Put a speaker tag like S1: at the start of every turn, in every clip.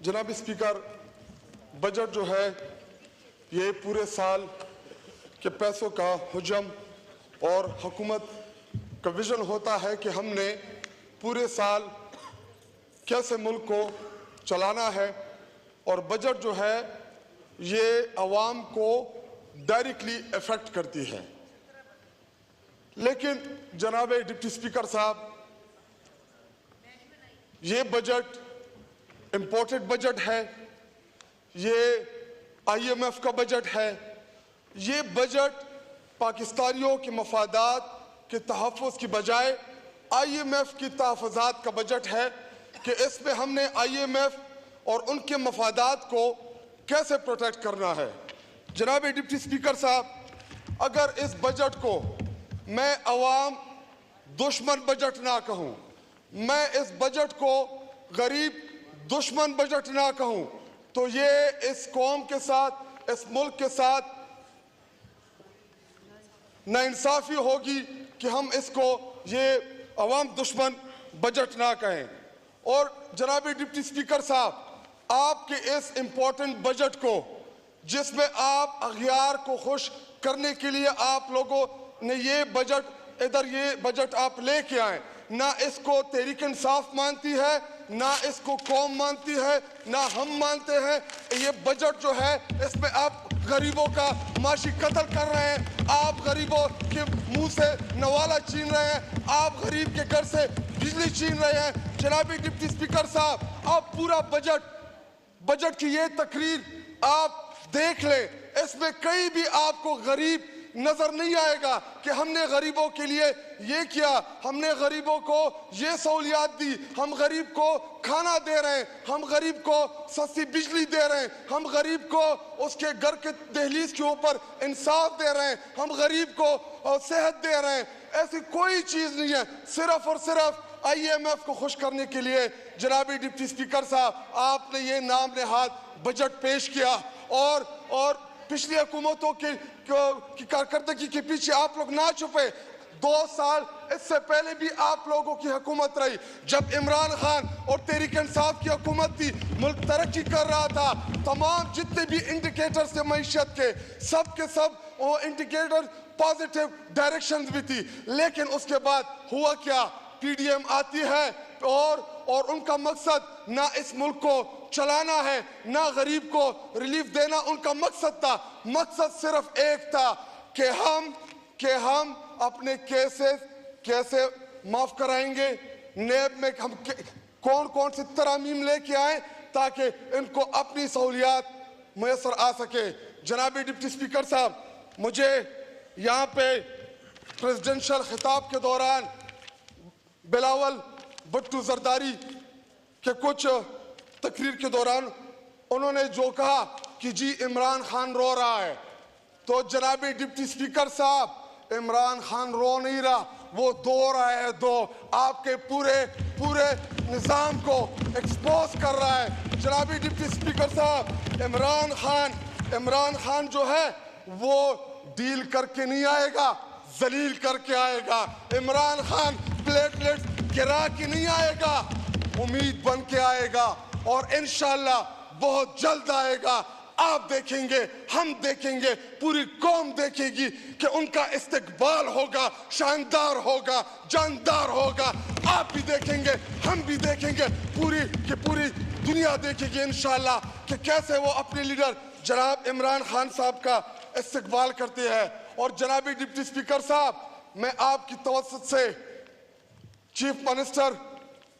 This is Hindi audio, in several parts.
S1: जनाब स्पीकर, बजट जो है ये पूरे साल के पैसों का हुजम और हुकूमत का विजन होता है कि हमने पूरे साल कैसे मुल्क को चलाना है। और बजट जो है ये अवाम को डायरेक्टली इफेक्ट करती है। लेकिन जनाब डिप्टी स्पीकर साहब, ये बजट इंपोर्टेड बजट है, ये IMF का बजट है, ये बजट पाकिस्तानियों के मफादात के तहफ़्फ़ुज़ की बजाय IMF की तहफ़्फ़ुज़ात का बजट है कि इसमें हमने IMF और उनके मफादात को कैसे प्रोटेक्ट करना है। जनाब डिप्टी स्पीकर साहब, अगर इस बजट को मैं अवाम दुश्मन बजट ना कहूँ, मैं इस बजट को गरीब दुश्मन बजट ना कहूँ, तो ये इस कौम के साथ, इस मुल्क के साथ नाइंसाफ़ी होगी कि हम इसको ये अवाम दुश्मन बजट ना कहें। और जनाब डिप्टी स्पीकर साहब, आपके इस इम्पोर्टेंट बजट को, जिसमें आप अग़ियार को खुश करने के लिए आप लोगों ने ये बजट आप लेके आए, ना इसको तहरीक इंसाफ मानती है, ना इसको कौम मानती है, ना हम मानते हैं। ये बजट जो है इसमें आप गरीबों का माशी कत्ल कर रहे हैं, आप गरीबों के मुंह से नवाला छीन रहे हैं, आप गरीब के घर से बिजली छीन रहे हैं। जनाब डिप्टी स्पीकर साहब, आप पूरा बजट की ये तकरीर आप देख लें, इसमें कहीं भी आपको गरीब नजर नहीं आएगा कि हमने गरीबों के लिए ये किया, हमने गरीबों को ये सहूलियात दी, हम गरीब को खाना दे रहे हैं, हम गरीब को सस्ती बिजली दे रहे हैं, हम गरीब को उसके घर के दहलीज के ऊपर इंसाफ दे रहे हैं, हम गरीब को सेहत दे रहे हैं। ऐसी कोई चीज नहीं है, सिर्फ और सिर्फ IMF को खुश करने के लिए जनाबी डिप्टी स्पीकर साहब आपने ये नाम नेहाद बजट पेश किया। और पिछली हुकूमतों की कारकर्दगी के पीछे आप लोग ना छुपे। 2 साल इससे पहले भी आप लोगों की हुकूमत रही, जब इमरान खान और तहरीक इंसाफ की हुकूमत थी, मुल्क तरक्की कर रहा था, तमाम जितने भी इंडिकेटर्स थे मईशत के, सब के सब वो इंडिकेटर पॉजिटिव डायरेक्शन भी थी। लेकिन उसके बाद हुआ क्या, PDM आती है और उनका मकसद ना इस मुल्क को चलाना है, ना गरीब को रिलीफ देना उनका मकसद था। मकसद सिर्फ एक था कि हम अपने केसेस कैसे माफ कराएंगे, नेब में हम कौन कौन सी तरामीम लेके आए ताकि इनको अपनी सहूलियात मुयसर आ सके। जनाबी डिप्टी स्पीकर साहब, मुझे यहाँ पे प्रेसिडेंशियल खिताब के दौरान बिलावल भुट्टो जरदारी के कुछ तकरीर के दौरान उन्होंने जो कहा कि जी इमरान खान रो रहा है, तो जनाबी डिप्टी स्पीकर साहब, इमरान खान रो नहीं रहा, वो दो रहा है, दो आपके पूरे निज़ाम को एक्सपोज कर रहा है। जनाबी डिप्टी स्पीकर साहब, इमरान खान जो है वो डील करके नहीं आएगा, जलील करके आएगा। इमरान खान प्लेटलेट्स गिरा के नहीं आएगा, उम्मीद बन के आएगा और इंशाल्लाह बहुत जल्द आएगा। आप देखेंगे, हम देखेंगे, पूरी कौम देखेगी कि उनका इस्तकबाल होगा, शानदार होगा, जानदार होगा। आप भी देखेंगे, हम भी देखेंगे, पूरी दुनिया देखेगी इंशाल्लाह कि कैसे वो अपने लीडर जनाब इमरान खान साहब का इस्तकबाल करते हैं। और जनाबी डिप्टी स्पीकर साहब, मैं आपकी तवज्जुह से चीफ मिनिस्टर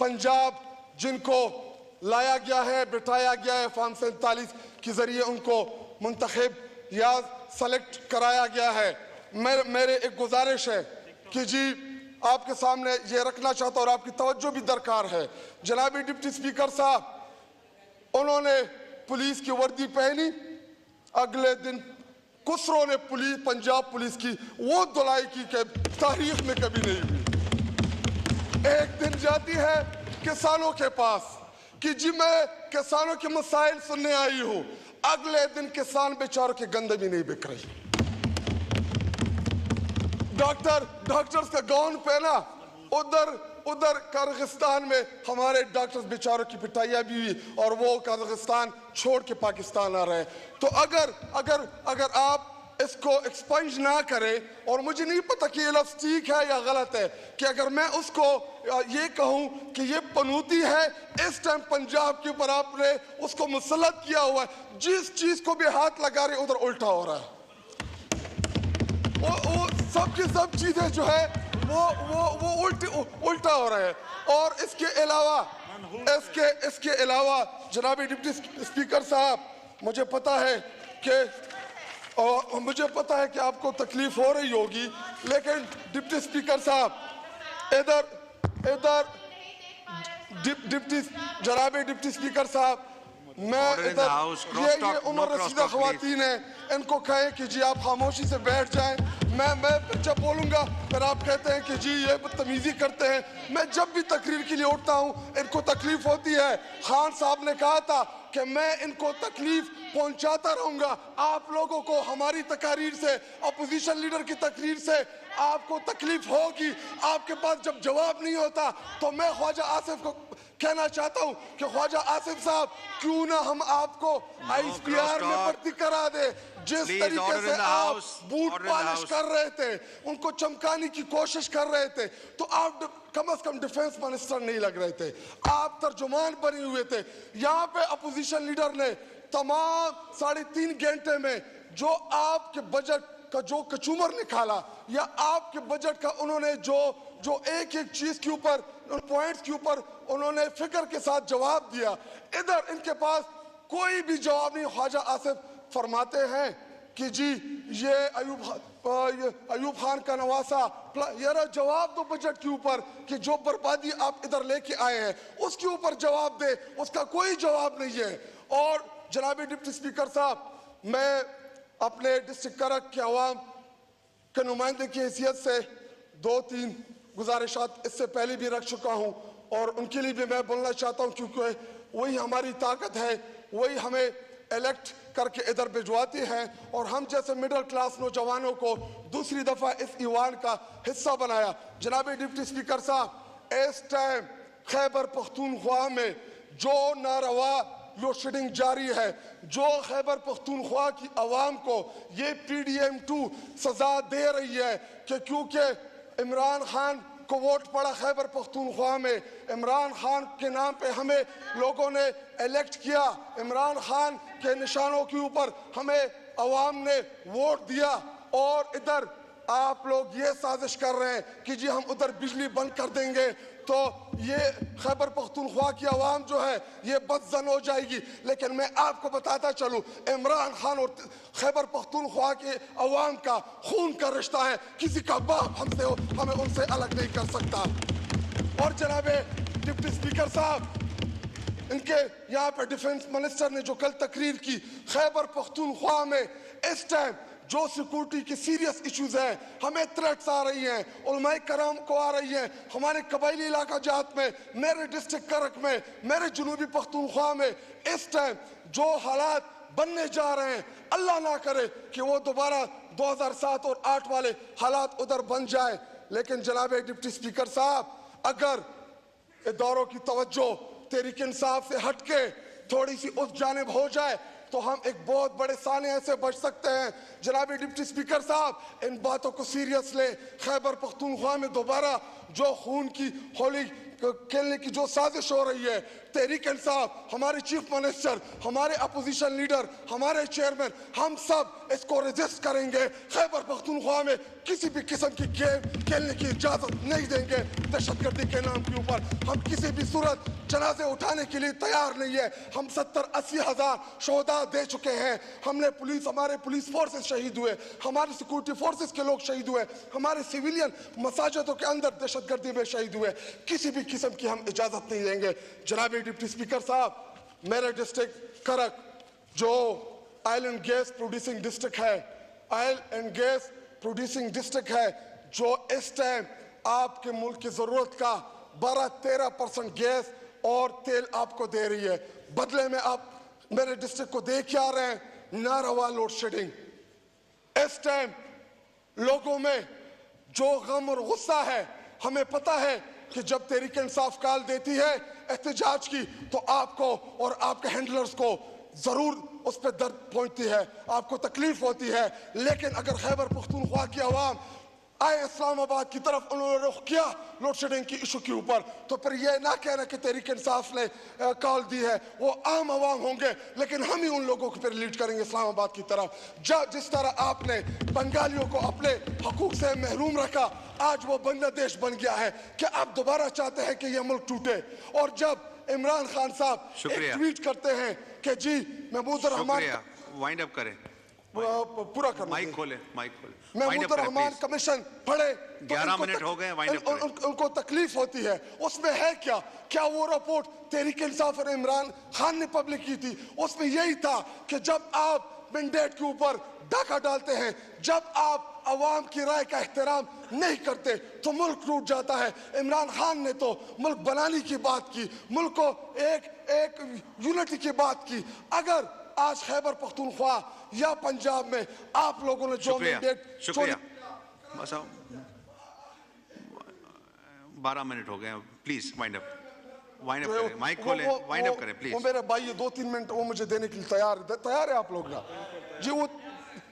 S1: पंजाब, जिनको लाया गया है, बिठाया गया है, फॉर्म 47 के जरिए उनको मुंतखब या सेलेक्ट कराया गया है, मेरे एक गुजारिश है कि जी आपके सामने ये रखना चाहता हूँ और आपकी तवज्जो भी दरकार है। जनाबी डिप्टी स्पीकर साहब, उन्होंने पुलिस की वर्दी पहनी, अगले दिन कुसरों ने पंजाब पुलिस की वो धुलाई की कि तारीख में कभी नहीं हुई। एक दिन जाती है किसानों के पास कि जी मैं किसानों के मसाइल सुनने आई हूं, अगले दिन किसान बेचारों के गंदे भी नहीं बिक रही। डॉक्टर्स का गाउन पहना, उधर उधर कजाकिस्तान में हमारे डॉक्टर्स बेचारों की पिटाइयाँ भी हुई और वो कजाकिस्तान छोड़ के पाकिस्तान आ रहे हैं। तो अगर अगर अगर आप इसको एक्सपंज ना करें, और मुझे नहीं पता कि ये लफ्ज़ ठीक है या गलत है, कि अगर मैं उसको ये कहूँ कि ये पनूती है, इस टाइम पंजाब के ऊपर आपने उसको मुसल्लत किया हुआ है, जिस चीज़ को भी हाथ लगा रहे उधर उल्टा हो रहा है। वो सब की सब चीज़ें जो है वो उल्टा हो रहा है। और इसके अलावा जनाब डिप्टी स्पीकर साहब, मुझे पता है कि आपको तकलीफ हो रही होगी, लेकिन डिप्टी स्पीकर साहब इधर जनाब डिप्टी स्पीकर साहब, मैं इधर ये उम्र रसीदा ख़वातीन हैं, इनको कहें कि जी आप खामोशी से बैठ जाएं। मैं जब बोलूँगा फिर आप कहते हैं कि जी ये बदतमीज़ी करते हैं। मैं जब भी तकरीर के लिए उठता हूँ इनको तकलीफ होती है। खान साहब ने कहा था कि मैं इनको तकलीफ पहुंचाता रहूंगा। आप लोगों को हमारी तकारीर से, अपोजिशन लीडर की तकरीर से आपको तकलीफ होगी। आपके पास जब जवाब नहीं होता तो मैं ख्वाजा आसिफ को कहना चाहता हूं कि ख्वाजा आसिफ साहब, क्यों ना हम आपको ISPR में भर्ती करा दे। जिस तरीके से आप बूट पॉलिश कर रहे थे, उनको चमकाने की कोशिश कर रहे थे, तो आप कम से कम डिफेंस मिनिस्टर नहीं लग रहे थे, आप तर्जुमान बने हुए थे। यहाँ पे अपोजिशन लीडर ने तमाम 3.5 घंटे में जो आपके बजट का जो कचूमर निकाला, या आपके बजट का उन्होंने जो एक एक चीज के ऊपर, उन पॉइंट्स के ऊपर उन्होंने फिक्र के साथ जवाब दिया, इधर इनके पास कोई भी जवाब नहीं। ख्वाजा आसिफ फरमाते हैं कि जी ये अयूब खान का नवासा, यार जवाब दो बजट के ऊपर कि जो बर्बादी आप इधर लेके आए हैं उसके ऊपर जवाब दे, उसका कोई जवाब नहीं है। और जनाब डिप्टी स्पीकर साहब, मैं अपने डिस्ट्रिक्ट करक के अवाम के नुमाइंदे की हैसियत से 2-3 गुजारिशात इससे पहले भी रख चुका हूँ, और उनके लिए भी मैं बोलना चाहता हूँ, क्योंकि वही हमारी ताकत है, वही हमें इलेक्ट करके इधर भिजवाते हैं, और हम जैसे मिडिल क्लास नौजवानों को दूसरी दफ़ा इस ईवान का हिस्सा बनाया। जनाब डिप्टी स्पीकर साहब, इस टाइम खैबर पख्तूनख्वा में जो नारवा लोड शेडिंग जारी है, जो खैबर पख्तूनख्वा की आवाम को ये PDM2 सजा दे रही है कि क्योंकि इमरान खान को वोट पड़ा खैबर पख्तूनख्वा में, इमरान खान के नाम पे हमें लोगों ने इलेक्ट किया, इमरान खान के निशानों के ऊपर हमें अवाम ने वोट दिया, और इधर आप लोग ये साजिश कर रहे हैं कि जी हम उधर बिजली बंद कर देंगे तो ये खैबर पख्तूनख्वा की आवाम जो है ये बदजन हो जाएगी। लेकिन मैं आपको बताता चलूं, इमरान खान और खैबर पख्तूनख्वा के अवाम का खून का रिश्ता है, किसी का बाप हमें उनसे अलग नहीं कर सकता। और जनाबे डिप्टी स्पीकर साहब, इनके यहाँ पे डिफेंस मिनिस्टर ने जो कल तकरीर की, खैबर पख्तूनख्वा में इस टाइम जो सिक्योरिटी की सीरियस इश्यूज हैं, हमें थ्रेट्स आ रही हैं, उलमाए कराम को आ रही हैं, हमारे कबायली इलाका जात में, मेरे डिस्ट्रिक्ट करक में, मेरे जुनूबी पख्तूनख्वा में इस टाइम जो हालात बनने जा रहे हैं, अल्लाह ना करे कि वो दोबारा 2007 और 8 वाले हालात उधर बन जाए। लेकिन जनाब डिप्टी स्पीकर साहब, अगर इदारों की तवज्जो तहरीक इंसाफ से हटके थोड़ी सी उस जानिब हो जाए तो हम एक बहुत बड़े सानिया से बच सकते हैं। जनाब डिप्टी स्पीकर साहब, इन बातों को सीरियस ले। खैबर पख्तूनख्वा में दोबारा जो खून की होली खेलने की जो साजिश हो रही है, तहरीक इंसाफ, हमारे चीफ मिनिस्टर, हमारे अपोजिशन लीडर, हमारे चेयरमैन, हम सब इसको रेजिस्ट करेंगे। खैबर पख्तूनख्वा में किसी भी किस्म की गेम खेलने की इजाजत नहीं देंगे। दहशतगर्दी के नाम के ऊपर हम किसी भी सूरत जनाजे उठाने के लिए तैयार नहीं है। हम 70-80 हजार शोहदा दे चुके हैं। हमारे पुलिस फोर्सेस शहीद हुए, हमारे सिक्योरिटी फोर्सेस के लोग शहीद हुए, हमारे सिविलियन मसाजिदों के अंदर दहशतगर्दी में शहीद हुए। किसी भी किस्म की हम इजाजत नहीं देंगे। जनाब डिप्टी स्पीकर साहब, मेरे डिस्ट्रिक्ट करक जो oil and gas producing district है, oil and gas producing district है, जो इस टाइम आपके मुल्क की जरूरत का 12-13% गैस और तेल आपको दे रही है, बदले में आप मेरे डिस्ट्रिक्ट को दे क्या रहे हैं? नारवा लोड शेडिंग। इस टाइम लोगों में जो गम और गुस्सा है, हमें पता है कि जब तहरीक इंसाफ कॉल देती है एहतजाज की तो आपको और आपके हैंडलर्स को जरूर उस पर दर्द पहुंचती है, आपको तकलीफ होती है। लेकिन अगर खैबर पख्तूनख्वा की आवाम आए इस्लामाबाद की तरफ, उन्होंने रुख किया लोड शेडिंग की इशू के ऊपर, तो फिर ये ना कहना कि तहरीक इंसाफ ने कॉल दी है, वो आम आवाम होंगे, लेकिन हम ही उन लोगों को फिर लीड करेंगे इस्लामाबाद की तरफ। जिस तरह आपने बंगालियों को अपने हकूक से महरूम रखा, आज वो बांग्लादेश बन गया है। क्या आप दोबारा चाहते हैं कि ये मुल्क टूटे? और जब इमरान खान साहब एक ट्वीट करते हैं कि जी महमूद रहमान,
S2: वाइंड अप करें,
S1: पूरा करना,
S2: माइक खोले, माइक खोले,
S1: महमूद रहमान कमीशन पढ़े तो
S2: 11 मिनट हो गए, वाइंड अप करें।
S1: उनको तकलीफ होती है, उसमें है क्या वो रिपोर्ट तहरीक इंसाफ और इमरान खान ने पब्लिक की थी, उसमें यही था कि जब आप मैंडेट के ऊपर डाका डालते हैं, जब आप अवाम की राय का एहतराम नहीं करते तो मुल्क टूट जाता है। इमरान खान ने तो मुल्क बनाने की बात की, मुल्क को एक यूनिटी की बात की। अगर आज खैबर पख्तूनख्वा या पंजाब में आप लोगों ने जो मैंडेट,
S2: शुक्रिया, बस 12 मिनट हो गए, प्लीज वाइंड अप करें, माइक खोले, वाइंड अप करें प्लीज।
S1: वो मेरे भाई ये 2-3 मिनट वो मुझे देने के लिए तैयार है आप लोग ना जी, वो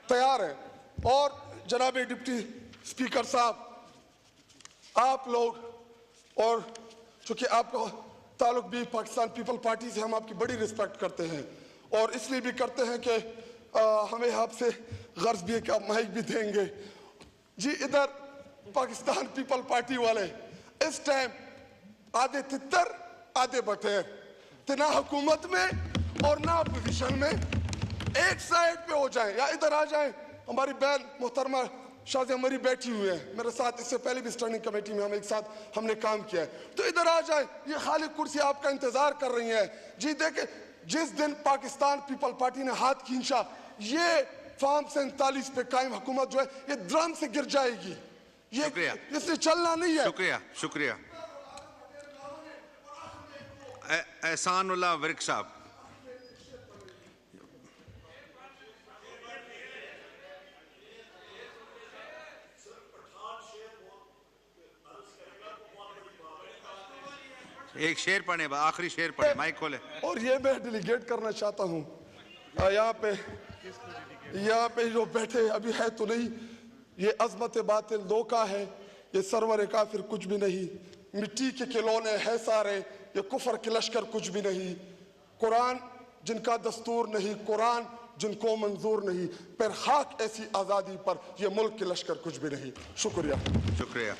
S1: तैयार है। और जनाब डिप्टी स्पीकर साहब, आप लोग, और चूंकि आपका ताल्लुक भी पाकिस्तान पीपल पार्टी से, हम आपकी बड़ी रिस्पेक्ट करते हैं और इसलिए भी करते हैं कि हमें आपसे गर्ज भी है कि आप माइक भी देंगे जी। इधर पाकिस्तान पीपल पार्टी वाले इस टाइम आधे तितर आधे बटेर थे, ना हुकूमत में और ना अपोजिशन में, एक साइड पे हो जाए या इधर आ जाए। हमारी बहन मोहतरमा शादी हमारी बैठी हुई है मेरे साथ, इससे पहले भी स्टैंडिंग कमेटी में हम एक साथ हमने काम किया है, तो इधर आ जाए, ये खाली कुर्सी आपका इंतजार कर रही है जी। देखे जिस दिन पाकिस्तान पीपल पार्टी ने हाथ खींचा, ये फार्म 47 पे कायम हुकूमत जो है ये ड्रम से गिर जाएगी, ये इससे चलना नहीं है।
S2: शुक्रिया, शुक्रिया। एहसानुल्लाह विर्क साहब, एक शेर पढ़े, आखिरी शेर पढ़े, माइक खोले।
S1: और ये मैं डेलीगेट करना चाहता हूँ यहाँ पे जो बैठे अभी है तो नहीं, ये अजमत बातिल धोखा है, ये सरवर काफिर कुछ भी नहीं, मिट्टी के खिलौने है सारे, ये कुफर के लश्कर कुछ भी नहीं, कुरान जिनका दस्तूर नहीं, कुरान जिनको मंजूर नहीं, पर खाक ऐसी आज़ादी पर ये मुल्क के लश्कर कुछ भी नहीं। शुक्रिया,
S2: शुक्रिया।